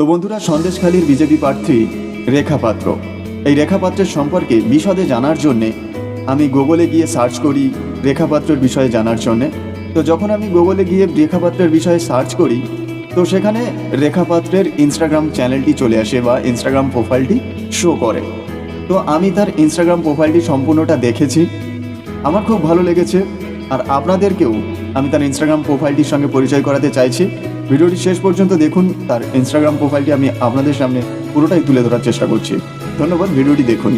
তো বন্ধুরা, সন্দেশখালীর বিজেপি প্রার্থী রেখা পাত্র, এই রেখা পাত্রের সম্পর্কে বিশদে জানার জন্যে আমি গুগলে গিয়ে সার্চ করি রেখা পাত্রের বিষয়ে জানার জন্যে। তো যখন আমি গুগলে গিয়ে রেখা পাত্রের বিষয়ে সার্চ করি, তো সেখানে রেখা পাত্রের ইনস্টাগ্রাম চ্যানেলটি চলে আসে বা ইনস্টাগ্রাম প্রোফাইলটি শো করে। তো আমি তার ইনস্টাগ্রাম প্রোফাইলটি সম্পূর্ণটা দেখেছি, আমার খুব ভালো লেগেছে। আর আপনাদেরকেও আমি তার ইনস্টাগ্রাম প্রোফাইলটির সঙ্গে পরিচয় করাতে চাইছি। ভিডিওটি শেষ পর্যন্ত দেখুন, তার ইনস্টাগ্রাম প্রোফাইলটি আমি আপনাদের সামনে পুরোটাই তুলে ধরার চেষ্টা করছি। ধন্যবাদ, ভিডিওটি দেখুন।